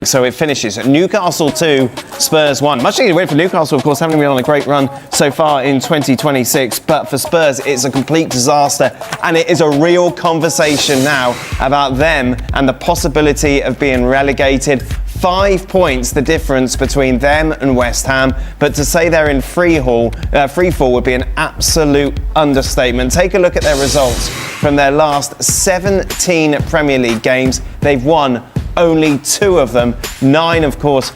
So it finishes Newcastle 2, Spurs 1. Much needed win for Newcastle, of course, having been on a great run so far in 2026. But for Spurs, it's a complete disaster. And it is a real conversation now about them and the possibility of being relegated. 5 points the difference between them and West Ham, but to say they're in free fall would be an absolute understatement. Take a look at their results from their last 17 Premier League games. They've won only 2 of them. 9, of course,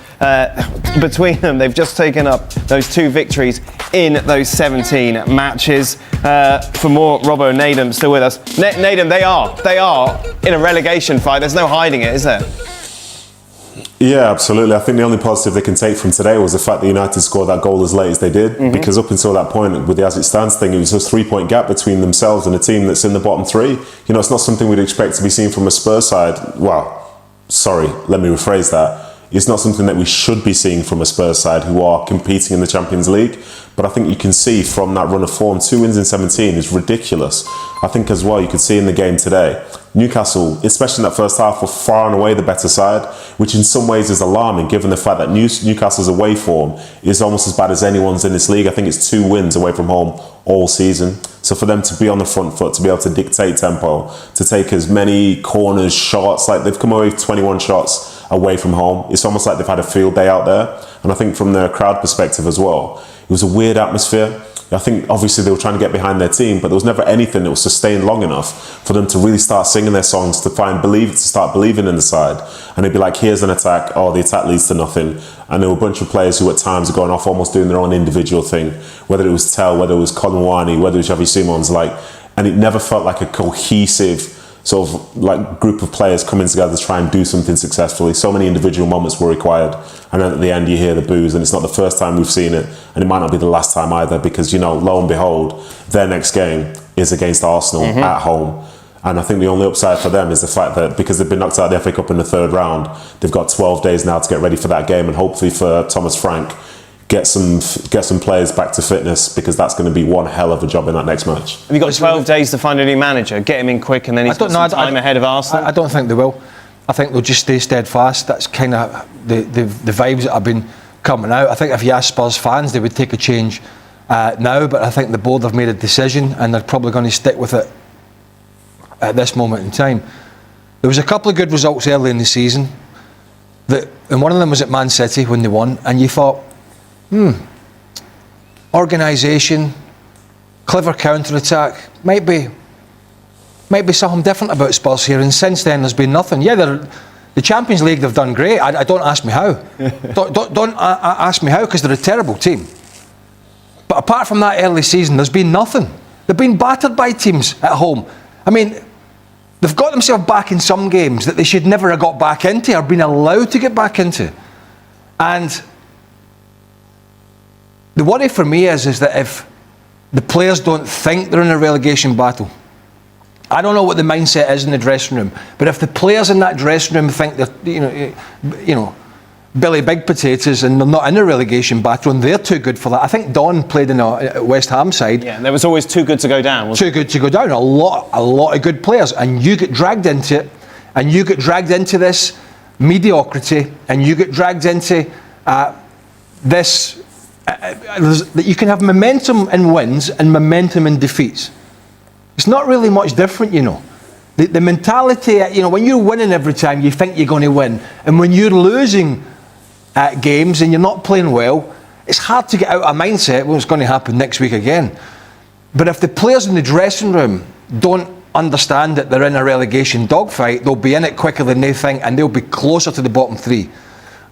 between them. They've just taken up those 2 victories in those 17 matches. For more, Robbo Nadem still with us. Nadem, they are in a relegation fight. There's no hiding it, is there? Yeah, absolutely. I think the only positive they can take from today was the fact that United scored that goal as late as they did, because up until that point, with the as it stands thing, it was a 3-point gap between themselves and a team that's in the bottom 3. You know, it's not something we'd expect to be seen from a Spurs side. Well, sorry, let me rephrase that. It's not something that we should be seeing from a Spurs side who are competing in the Champions League. But I think you can see from that run of form, 2 wins in 17 is ridiculous. I think as well, you could see in the game today, Newcastle, especially in that first half, were far and away the better side, which in some ways is alarming given the fact that Newcastle's away form is almost as bad as anyone's in this league. I think it's 2 wins away from home all season. So for them to be on the front foot, to be able to dictate tempo, to take as many corners, shots, like they've come away with 21 shots away from home. It's almost like they've had a field day out there. And I think from the crowd perspective as well, it was a weird atmosphere. I think obviously they were trying to get behind their team, but there was never anything that was sustained long enough for them to really start singing their songs, to start believing in the side. And they'd be like, here's an attack, oh, the attack leads to nothing. And there were a bunch of players who at times are going off almost doing their own individual thing, whether it was Tell, whether it was Colin Wani, whether it was Xavi Simons, and it never felt like a cohesive sort of like group of players coming together to try and do something successfully. So many individual moments were required, and then at the end you hear the boos, and it's not the first time we've seen it, and it might not be the last time either, because, you know, lo and behold, their next game is against Arsenal at home. And I think the only upside for them is the fact that because they've been knocked out of the FA Cup in the 3rd round, they've got 12 days now to get ready for that game, and hopefully for Thomas Frank, get some players back to fitness, because that's going to be one hell of a job in that next match. Have you got 12 days to find a new manager? Get him in quick, and then he's got some time ahead of Arsenal? I don't think they will. I think they'll just stay steadfast. That's kind of the vibes that have been coming out. I think if you ask Spurs fans, they would take a change now, but I think the board have made a decision, and they're probably going to stick with it at this moment in time. There was a couple of good results early in the season, and one of them was at Man City when they won, and you thought, organisation, clever counter-attack, might be something different about Spurs here. And since then, there's been nothing. Yeah, the Champions League, they've done great. I don't ask me how. don't ask me how, because they're a terrible team. But apart from that early season, there's been nothing. They've been battered by teams at home. I mean, they've got themselves back in some games that they should never have got back into or been allowed to get back into. And the worry for me is that if the players don't think they're in a relegation battle, I don't know what the mindset is in the dressing room, but if the players in that dressing room think they're, you know, Billy Big Potatoes and they're not in a relegation battle and they're too good for that. I think Don played in a West Ham side. Yeah, there was always too good to go down, wasn't it? Too good to go down. A lot of good players, and you get dragged into it, and you get dragged into this mediocrity, and you get dragged into this. That you can have momentum in wins and momentum in defeats. It's not really much different, you know. The mentality, you know, when you're winning every time, you think you're going to win, and when you're losing at games and you're not playing well, it's hard to get out of a mindset what's going to happen next week again. But if the players in the dressing room don't understand that they're in a relegation dogfight, they'll be in it quicker than they think, and they'll be closer to the bottom 3.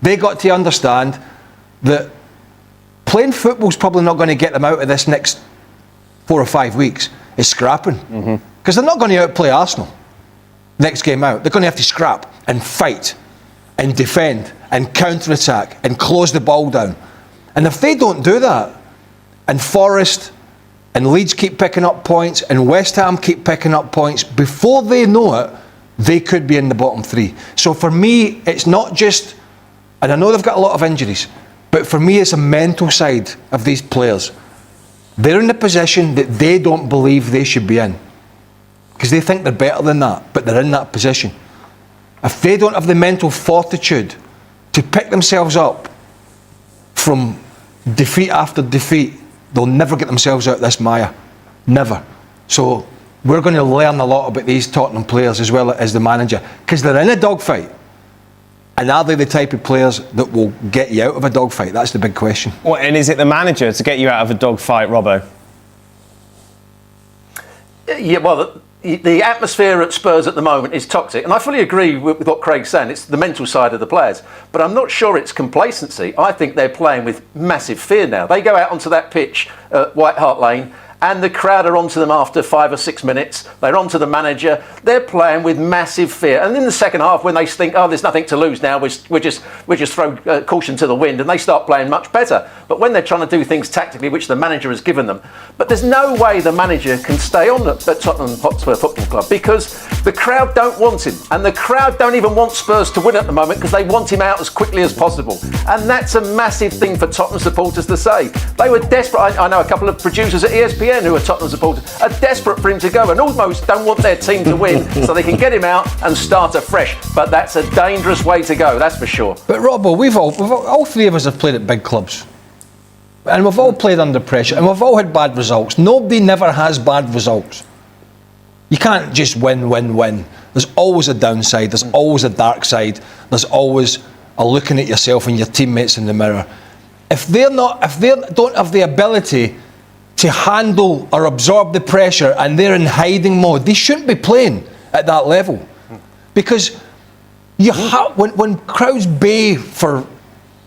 They got to understand that playing football's probably not going to get them out of this next 4 or 5 weeks. It's scrapping. Because they're not going to outplay Arsenal next game out. They're going to have to scrap and fight and defend and counter-attack and close the ball down. And if they don't do that, and Forest and Leeds keep picking up points and West Ham keep picking up points, before they know it, they could be in the bottom 3. So for me, it's not just, and I know they've got a lot of injuries, but for me, it's a mental side of these players. They're in a position that they don't believe they should be in, because they think they're better than that, but they're in that position. If they don't have the mental fortitude to pick themselves up from defeat after defeat, they'll never get themselves out of this mire. Never. So we're going to learn a lot about these Tottenham players as well as the manager, because they're in a dogfight. And are they the type of players that will get you out of a dogfight? That's the big question. Well, and is it the manager to get you out of a dogfight, Robbo? Yeah, well, the atmosphere at Spurs at the moment is toxic, and I fully agree with what Craig's saying. It's the mental side of the players, but I'm not sure it's complacency. I think they're playing with massive fear now. They go out onto that pitch at White Hart Lane, and the crowd are onto them after 5 or 6 minutes. They're onto the manager. They're playing with massive fear. And in the second half, when they think, oh, there's nothing to lose now, we just throw caution to the wind, and they start playing much better. But when they're trying to do things tactically, which the manager has given them, but there's no way the manager can stay on at Tottenham Hotspur Football Club, because the crowd don't want him, and the crowd don't even want Spurs to win at the moment, because they want him out as quickly as possible. And that's a massive thing for Tottenham supporters to say. They were desperate. I know a couple of producers at ESPN who are Tottenham supporters are desperate for him to go and almost don't want their team to win so they can get him out and start afresh. But that's a dangerous way to go, that's for sure. But Robbo, we've all three of us have played at big clubs, and we've all played under pressure, and we've all had bad results. Nobody never has bad results. You can't just win. There's always a downside. There's always a dark side. There's always a looking at yourself and your teammates in the mirror. If they don't have the ability to handle or absorb the pressure, and they're in hiding mode, they shouldn't be playing at that level. Because you when crowds bay for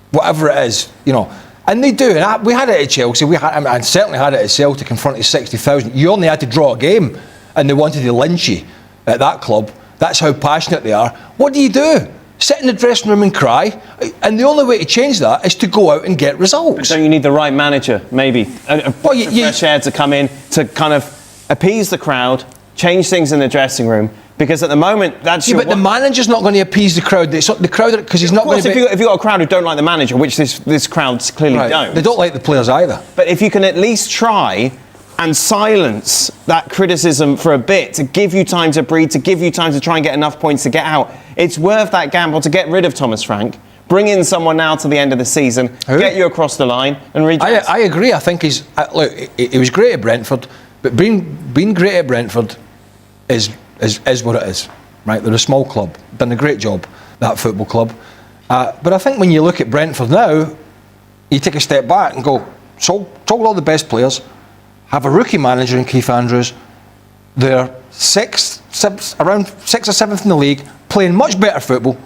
whatever it is, and they do, and we had it at Chelsea, and certainly had it at Celtic in front of 60,000. You only had to draw a game, and they wanted to lynch you at that club. That's how passionate they are. What do? Sit in the dressing room and cry, and the only way to change that is to go out and get results. But don't you need the right manager, maybe? Fresh air to come in to kind of appease the crowd, change things in the dressing room, because at the moment that's but the manager's not going to appease the crowd. The crowd, because he's not going to. If you've got a crowd who don't like the manager, which this crowd clearly don't, they don't like the players either. But if you can at least try and silence that criticism for a bit, to give you time to breathe, to give you time to try and get enough points to get out, it's worth that gamble to get rid of Thomas Frank, bring in someone now to the end of the season, get you across the line and rejoice. I agree. I think he's look. He was great at Brentford, but being great at Brentford is what it is, right? They're a small club, done a great job, that football club. But I think when you look at Brentford now, you take a step back and go, sold all the best players, have a rookie manager in Keith Andrews. They're around 6th or 7th in the league, playing much better football.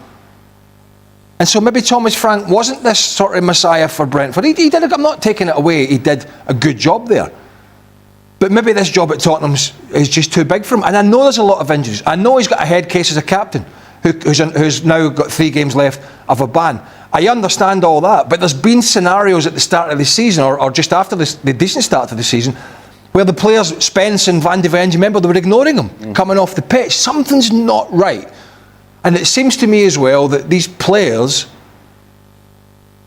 And so maybe Thomas Frank wasn't this sort of messiah for Brentford. He did. I'm not taking it away. He did a good job there. But maybe this job at Tottenham is just too big for him. And I know there's a lot of injuries. I know he's got a head case as a captain, who's now got 3 games left of a ban. I understand all that, but there's been scenarios at the start of the season, or just after the decent start of the season, where the players, Spence and Van de Ven, remember, they were ignoring him coming off the pitch. Something's not right. And it seems to me as well that these players,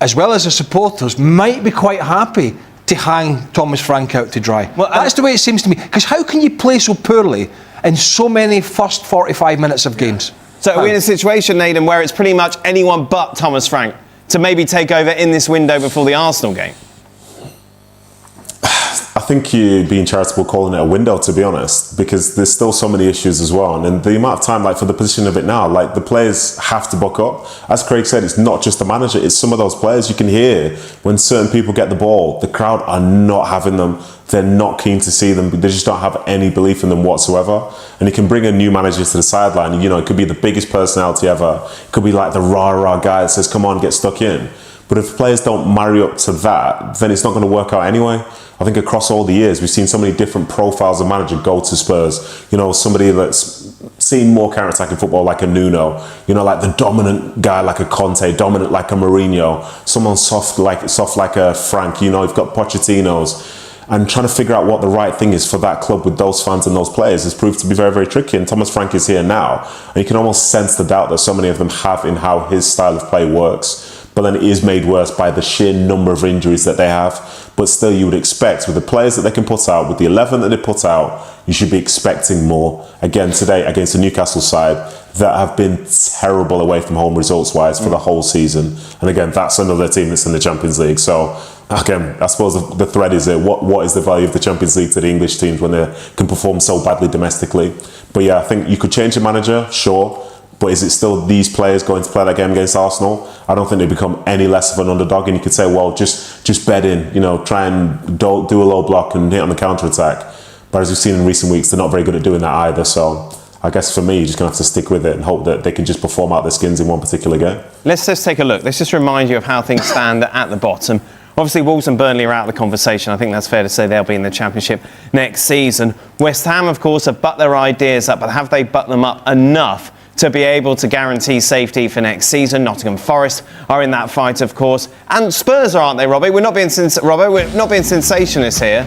as well as the supporters, might be quite happy to hang Thomas Frank out to dry. Well, that's the way it seems to me. Because how can you play so poorly in so many first 45 minutes of games? So are we in a situation, Nathan, where it's pretty much anyone but Thomas Frank to maybe take over in this window before the Arsenal game? I think you're being charitable calling it a window, to be honest, because there's still so many issues as well. And the amount of time, for the position of it now, the players have to buck up. As Craig said, it's not just the manager, it's some of those players. You can hear when certain people get the ball, the crowd are not having them. They're not keen to see them. They just don't have any belief in them whatsoever. And you can bring a new manager to the sideline. It could be the biggest personality ever. It could be like the rah-rah guy that says, come on, get stuck in. But if players don't marry up to that, then it's not going to work out anyway. I think across all the years, we've seen so many different profiles of manager go to Spurs. Somebody that's seen more counter-attacking football like a Nuno, like the dominant guy like a Conte, dominant like a Mourinho, someone soft like a Frank. You've got Pochettinos. And trying to figure out what the right thing is for that club with those fans and those players has proved to be very, very tricky. And Thomas Frank is here now. And you can almost sense the doubt that so many of them have in how his style of play works. But then it is made worse by the sheer number of injuries that they have. But still, you would expect, with the players that they can put out, with the 11 that they put out, you should be expecting more. Again, today, against the Newcastle side, that have been terrible away from home results-wise for the whole season. And again, that's another team that's in the Champions League. So again, I suppose the thread is what is the value of the Champions League to the English teams when they can perform so badly domestically? But yeah, I think you could change the manager, sure. But is it still these players going to play that game against Arsenal? I don't think they become any less of an underdog. And you could say, well, just bed in, try and do a low block and hit on the counter-attack. But as we've seen in recent weeks, they're not very good at doing that either. So I guess for me, you're just going to have to stick with it and hope that they can just perform out their skins in one particular game. Let's just take a look. Let's just remind you of how things stand at the bottom. Obviously, Wolves and Burnley are out of the conversation. I think that's fair to say they'll be in the Championship next season. West Ham, of course, have butt their ideas up, but have they butt them up enough to be able to guarantee safety for next season? Nottingham Forest are in that fight, of course. And Spurs are, aren't they, Robbie? We're not being sensationalists here.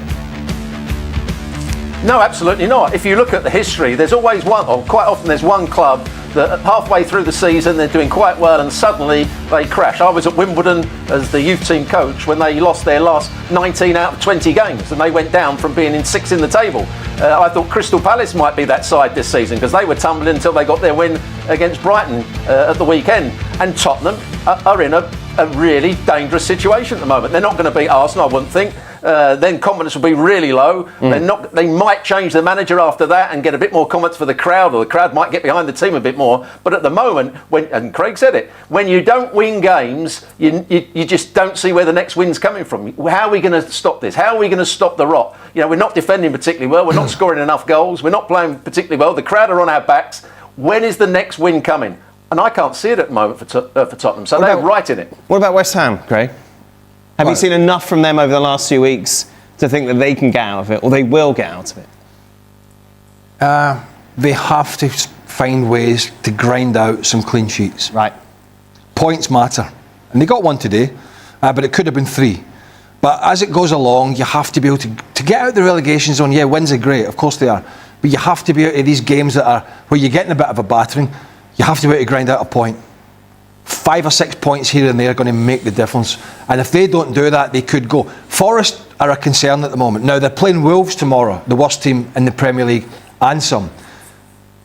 No, absolutely not. If you look at the history, there's always one, or quite often there's one club that halfway through the season they're doing quite well and suddenly they crash. I was at Wimbledon as the youth team coach when they lost their last 19 out of 20 games and they went down from being in 6th in the table. I thought Crystal Palace might be that side this season because they were tumbling until they got their win against Brighton at the weekend. And Tottenham are in a really dangerous situation at the moment. They're not going to beat Arsenal, I wouldn't think. Then confidence will be really low. They might change the manager after that and get a bit more confidence for the crowd, or the crowd might get behind the team a bit more. But at the moment, and Craig said it, when you don't win games, you just don't see where the next win's coming from. How are we going to stop this? How are we going to stop the rot? We're not defending particularly well. We're not scoring enough goals. We're not playing particularly well. The crowd are on our backs. When is the next win coming? And I can't see it at the moment for Tottenham. So they're right in it. What about West Ham, Craig? Have you seen enough from them over the last few weeks to think that they can get out of it, or they will get out of it? They have to find ways to grind out some clean sheets. Right. Points matter. And they got one today, but it could have been 3. But as it goes along, you have to be able to get out the relegation zone. Yeah, wins are great, of course they are. But you have to be out of these games that are where you're getting a bit of a battering. You have to be able to grind out a point. 5 or 6 points here and there are going to make the difference. And if they don't do that, they could go. Forest are a concern at the moment. Now, they're playing Wolves tomorrow, the worst team in the Premier League, and some.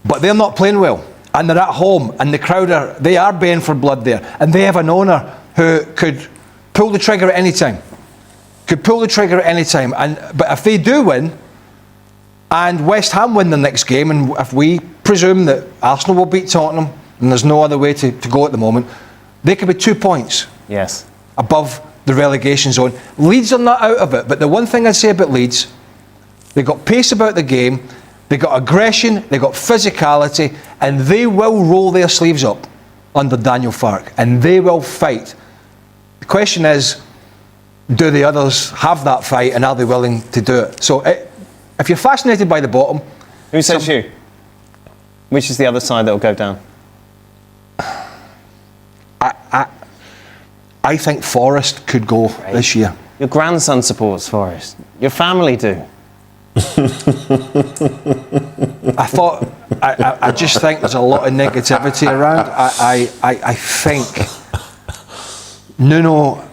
But they're not playing well. And they're at home. And the crowd they are baying for blood there. And they have an owner who could pull the trigger at any time. But if they do win, and West Ham win the next game, and if we presume that Arsenal will beat Tottenham, and there's no other way to go at the moment, they could be 2 points above the relegation zone. Leeds are not out of it, but the one thing I'd say about Leeds, they got pace about the game, they got aggression, they got physicality, and they will roll their sleeves up under Daniel Farke, and they will fight. The question is, do the others have that fight, and are they willing to do it? So if you're fascinated by the bottom... Who says you? Which is the other side that will go down? I think Forest could go this year. Your grandson supports Forest. Your family do. I just think there's a lot of negativity around. I think Nuno,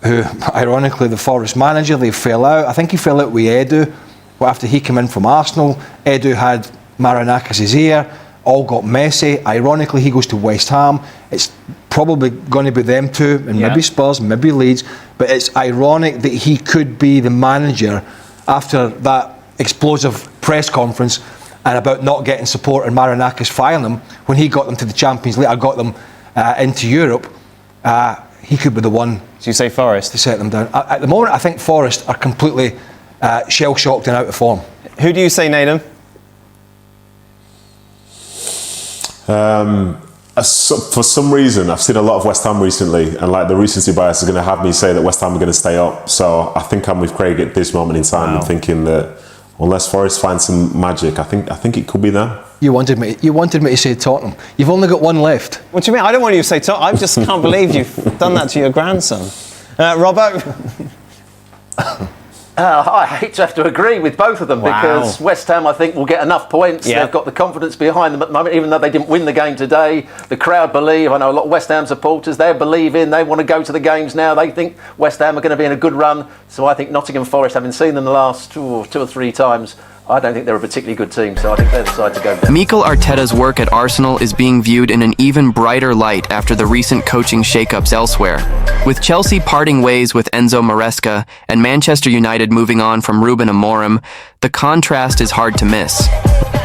who ironically the Forest manager, they fell out. I think he fell out with Edu after he came in from Arsenal. Edu had Marinakis' ear. All got messy. Ironically, he goes to West Ham. It's probably going to be them two, and maybe Spurs, maybe Leeds. But it's ironic that he could be the manager after that explosive press conference and about not getting support and Marinakis firing them when he got them to the Champions League. I got them into Europe. He could be the one. So you say Forest to set them down. At the moment, I think Forest are completely shell-shocked and out of form. Who do you say, Nathan? For some reason, I've seen a lot of West Ham recently, and the recency bias is going to have me say that West Ham are going to stay up. So I think I'm with Craig at this moment in time, and thinking that unless Forest finds some magic, I think it could be them. You wanted me to say Tottenham. You've only got one left. What do you mean? I don't want you to say Tottenham. I just can't believe you've done that to your grandson. Robbo? I hate to have to agree with both of them because West Ham, I think, will get enough points. They've got the confidence behind them at the moment, even though they didn't win the game today. The crowd believe. I know a lot of West Ham supporters, they believe in. They want to go to the games now. They think West Ham are going to be in a good run. So I think Nottingham Forest, having seen them the last 2 or 3 times, I don't think they're a particularly good team, so I think they're the side to go down. Mikel Arteta's work at Arsenal is being viewed in an even brighter light after the recent coaching shakeups elsewhere. With Chelsea parting ways with Enzo Maresca and Manchester United moving on from Ruben Amorim, the contrast is hard to miss.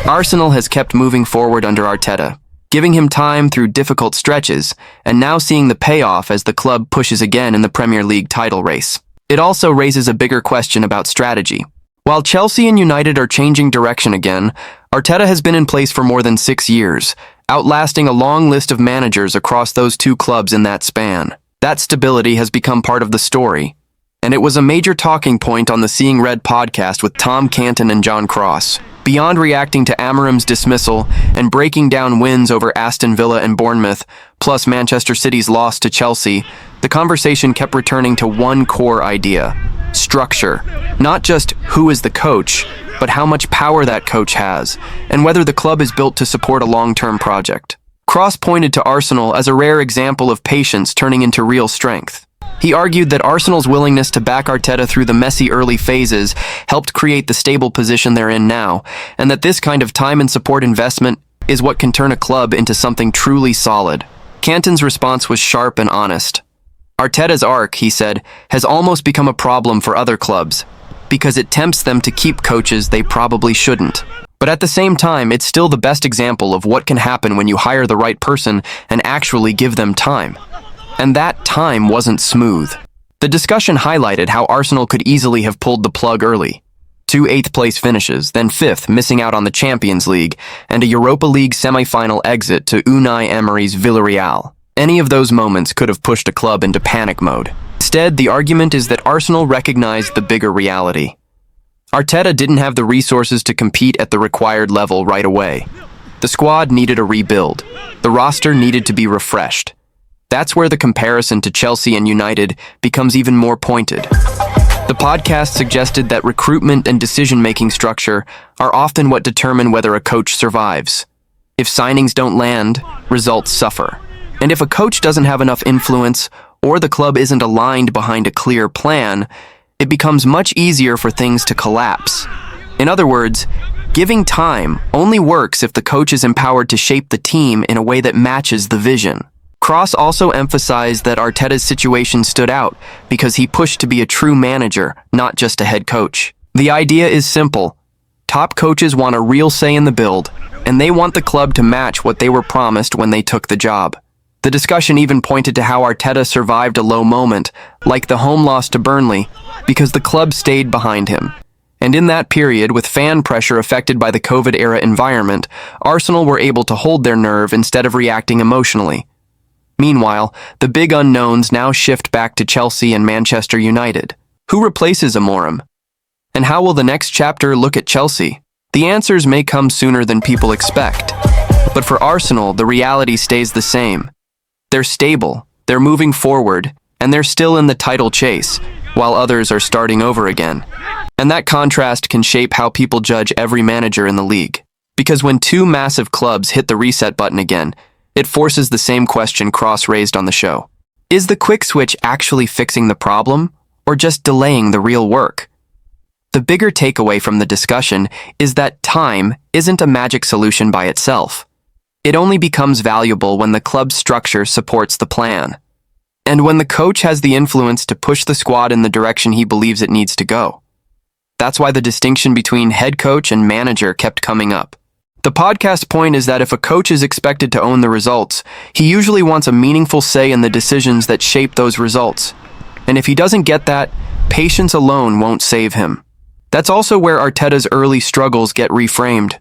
Arsenal has kept moving forward under Arteta, giving him time through difficult stretches, and now seeing the payoff as the club pushes again in the Premier League title race. It also raises a bigger question about strategy. While Chelsea and United are changing direction again, Arteta has been in place for more than 6 years, outlasting a long list of managers across those two clubs in that span. That stability has become part of the story, and it was a major talking point on the Seeing Red podcast with Tom Canton and John Cross. Beyond reacting to Amorim's dismissal and breaking down wins over Aston Villa and Bournemouth, plus Manchester City's loss to Chelsea, the conversation kept returning to one core idea: structure. Not just who is the coach, but how much power that coach has, and whether the club is built to support a long-term project. Cross pointed to Arsenal as a rare example of patience turning into real strength. He argued that Arsenal's willingness to back Arteta through the messy early phases helped create the stable position they're in now, and that this kind of time and support investment is what can turn a club into something truly solid. Canton's response was sharp and honest. Arteta's arc, he said, has almost become a problem for other clubs, because it tempts them to keep coaches they probably shouldn't. But at the same time, it's still the best example of what can happen when you hire the right person and actually give them time. And that time wasn't smooth. The discussion highlighted how Arsenal could easily have pulled the plug early. 2 8th-place finishes, then 5th, missing out on the Champions League, and a Europa League semi-final exit to Unai Emery's Villarreal. Any of those moments could have pushed a club into panic mode. Instead, the argument is that Arsenal recognized the bigger reality. Arteta didn't have the resources to compete at the required level right away. The squad needed a rebuild. The roster needed to be refreshed. That's where the comparison to Chelsea and United becomes even more pointed. The podcast suggested that recruitment and decision-making structure are often what determine whether a coach survives. If signings don't land, results suffer. And if a coach doesn't have enough influence, or the club isn't aligned behind a clear plan, it becomes much easier for things to collapse. In other words, giving time only works if the coach is empowered to shape the team in a way that matches the vision. Cross also emphasized that Arteta's situation stood out because he pushed to be a true manager, not just a head coach. The idea is simple. Top coaches want a real say in the build, and they want the club to match what they were promised when they took the job. The discussion even pointed to how Arteta survived a low moment, like the home loss to Burnley, because the club stayed behind him. And in that period, with fan pressure affected by the COVID-era environment, Arsenal were able to hold their nerve instead of reacting emotionally. Meanwhile, the big unknowns now shift back to Chelsea and Manchester United. Who replaces Amorim? And how will the next chapter look at Chelsea? The answers may come sooner than people expect. But for Arsenal, the reality stays the same. They're stable, they're moving forward, and they're still in the title chase, while others are starting over again. And that contrast can shape how people judge every manager in the league. Because when two massive clubs hit the reset button again, it forces the same question Cross raised on the show. Is the quick switch actually fixing the problem, or just delaying the real work? The bigger takeaway from the discussion is that time isn't a magic solution by itself. It only becomes valuable when the club's structure supports the plan, and when the coach has the influence to push the squad in the direction he believes it needs to go. That's why the distinction between head coach and manager kept coming up. The podcast point is that if a coach is expected to own the results, he usually wants a meaningful say in the decisions that shape those results. And if he doesn't get that, patience alone won't save him. That's also where Arteta's early struggles get reframed.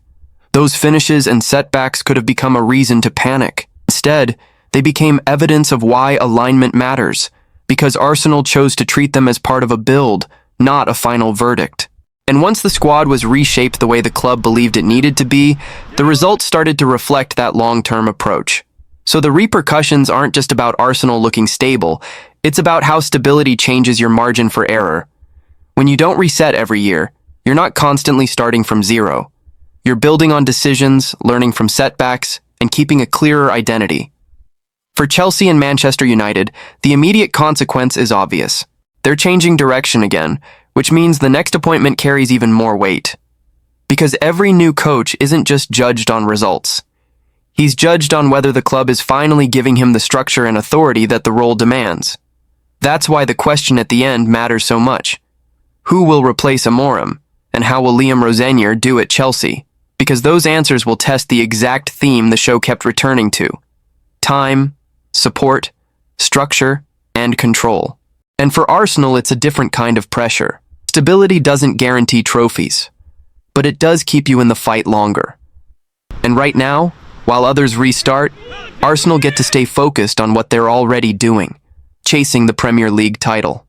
Those finishes and setbacks could have become a reason to panic. Instead, they became evidence of why alignment matters, because Arsenal chose to treat them as part of a build, not a final verdict. And once the squad was reshaped the way the club believed it needed to be, the results started to reflect that long-term approach. So the repercussions aren't just about Arsenal looking stable, it's about how stability changes your margin for error. When you don't reset every year, you're not constantly starting from zero. You're building on decisions, learning from setbacks, and keeping a clearer identity. For Chelsea and Manchester United, the immediate consequence is obvious. They're changing direction again, which means the next appointment carries even more weight. Because every new coach isn't just judged on results. He's judged on whether the club is finally giving him the structure and authority that the role demands. That's why the question at the end matters so much. Who will replace Amorim? And how will Liam Rosenior do at Chelsea? Because those answers will test the exact theme the show kept returning to. Time, support, structure, and control. And for Arsenal, it's a different kind of pressure. Stability doesn't guarantee trophies, but it does keep you in the fight longer. And right now, while others restart, Arsenal get to stay focused on what they're already doing, chasing the Premier League title.